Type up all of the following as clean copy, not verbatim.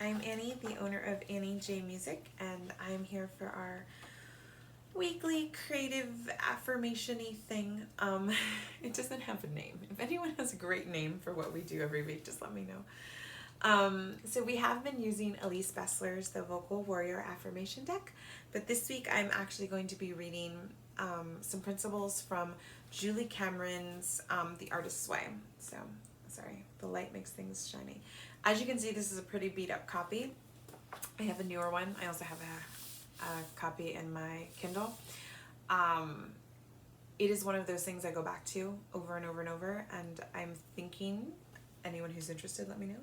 I'm Annie, the owner of Annie J Music, and I'm here for our weekly creative affirmation-y thing. It doesn't have a name. If anyone has a great name for what we do every week, just let me know. So we have been using Elise Bessler's The Vocal Warrior Affirmation Deck, but this week I'm actually going to be reading some principles from Julie Cameron's The Artist's Way. So, sorry, the light makes things shiny. As you can see, this is a pretty beat up copy. I have a newer one. I also have a copy in my Kindle. It is one of those things I go back to over and over and over, and I'm thinking, anyone who's interested, let me know.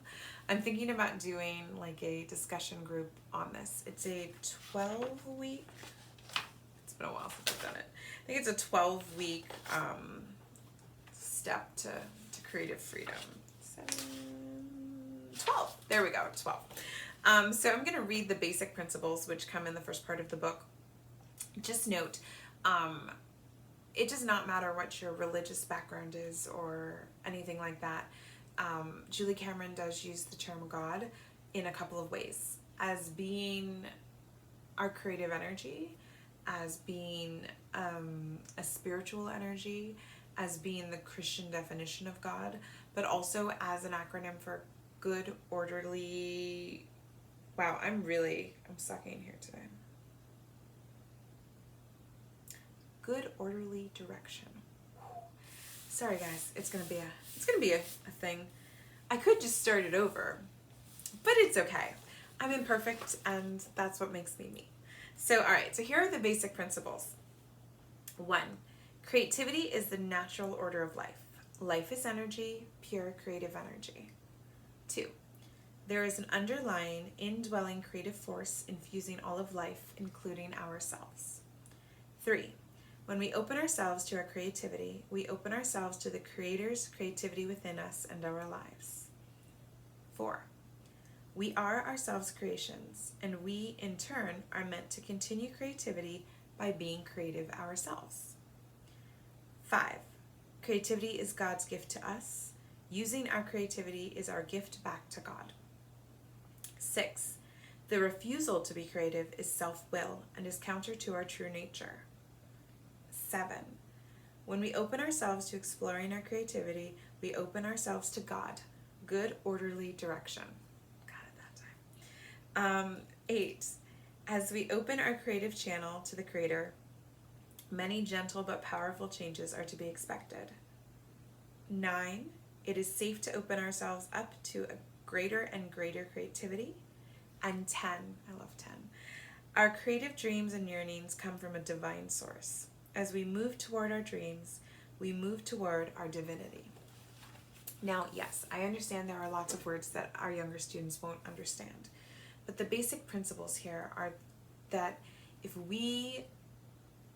I'm thinking about doing like a discussion group on this. It's a 12-week, it's been a while since I've done it. I think it's a 12-week step to creative freedom. 12, there we go, 12. So I'm going to read the basic principles which come in the first part of the book. Just note, it does not matter what your religious background is or anything like that. Julie Cameron does use the term God in a couple of ways, as being our creative energy, as being a spiritual energy, as being the Christian definition of God, but also as an acronym for good, orderly, wow, I'm sucking here today. Good, orderly direction. Sorry guys, it's gonna be a thing. I could just start it over, but it's okay. I'm imperfect, and that's what makes me me. So, all right, so here are the basic principles. 1, creativity is the natural order of life. Life is energy, pure creative energy. 2, there is an underlying, indwelling creative force infusing all of life, including ourselves. 3, when we open ourselves to our creativity, we open ourselves to the Creator's creativity within us and our lives. 4, we are ourselves creations, and we, in turn, are meant to continue creativity by being creative ourselves. 5, creativity is God's gift to us. Using our creativity is our gift back to God. 6, the refusal to be creative is self-will and is counter to our true nature. 7, when we open ourselves to exploring our creativity, we open ourselves to God, good, orderly direction. Got it that time. 8, as we open our creative channel to the Creator, many gentle but powerful changes are to be expected. 9, it is safe to open ourselves up to a greater and greater creativity. And 10, I love 10, our creative dreams and yearnings come from a divine source. As we move toward our dreams, we move toward our divinity. Now, yes, I understand there are lots of words that our younger students won't understand, but the basic principles here are that if we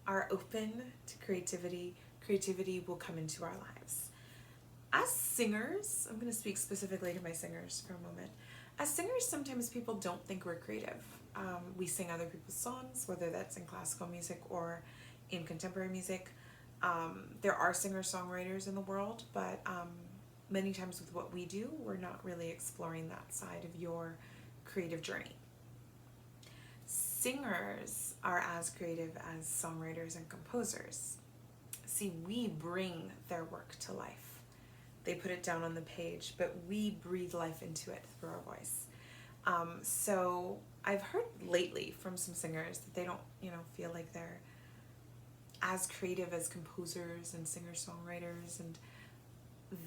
are open to creativity, creativity will come into our lives. As singers, I'm going to speak specifically to my singers for a moment. As singers, sometimes people don't think we're creative. We sing other people's songs, whether that's in classical music or in contemporary music. There are singer-songwriters in the world, but many times with what we do, we're not really exploring that side of your creative journey. Singers are as creative as songwriters and composers. See, we bring their work to life. They put it down on the page, but we breathe life into it through our voice. So I've heard lately from some singers that they don't, feel like they're as creative as composers and singer-songwriters, and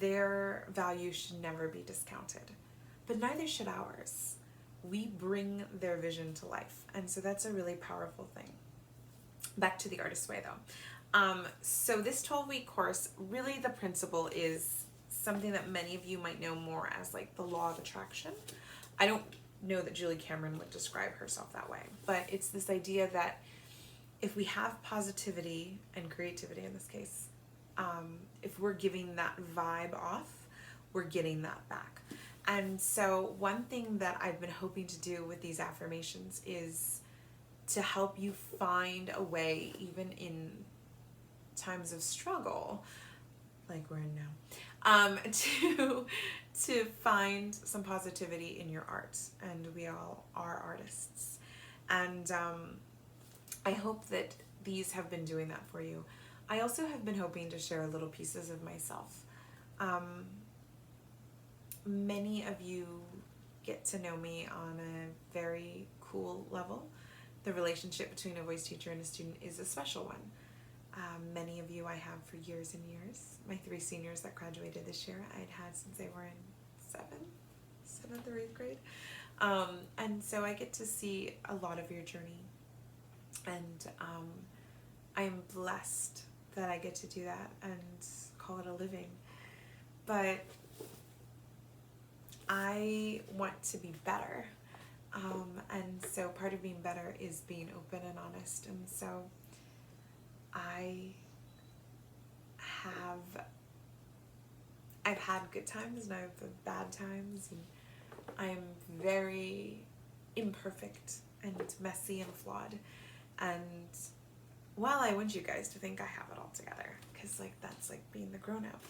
their value should never be discounted. But neither should ours. We bring their vision to life, and so that's a really powerful thing. Back to The Artist's Way, though. So this 12-week course, really the principle is something that many of you might know more as like the law of attraction. I don't know that Julie Cameron would describe herself that way, but it's this idea that if we have positivity and creativity in this case, if we're giving that vibe off, we're getting that back. And so one thing that I've been hoping to do with these affirmations is to help you find a way, even in times of struggle, like we're in now, to find some positivity in your art, and we all are artists. And I hope that these have been doing that for you. I also have been hoping to share little pieces of myself. Many of you get to know me on a very cool level. The relationship between a voice teacher and a student is a special one. Many of you I have for years and years. My 3 seniors that graduated this year I'd had since they were in 7th or 8th grade. And so I get to see a lot of your journey. And I am blessed that I get to do that and call it a living. But I want to be better. And so part of being better is being open and honest. And so I've had good times and I've had bad times, and I'm very imperfect and messy and flawed. And while I want you guys to think I have it all together, because like that's like being the grown-up,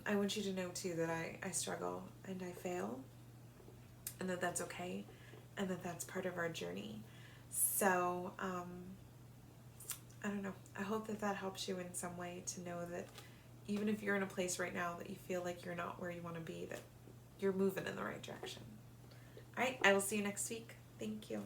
I want you to know too that I struggle and I fail, and that that's okay, and that that's part of our journey. So I don't know, I hope that that helps you in some way to know that even if you're in a place right now that you feel like you're not where you want to be, that you're moving in the right direction. All right, I will see you next week. Thank you.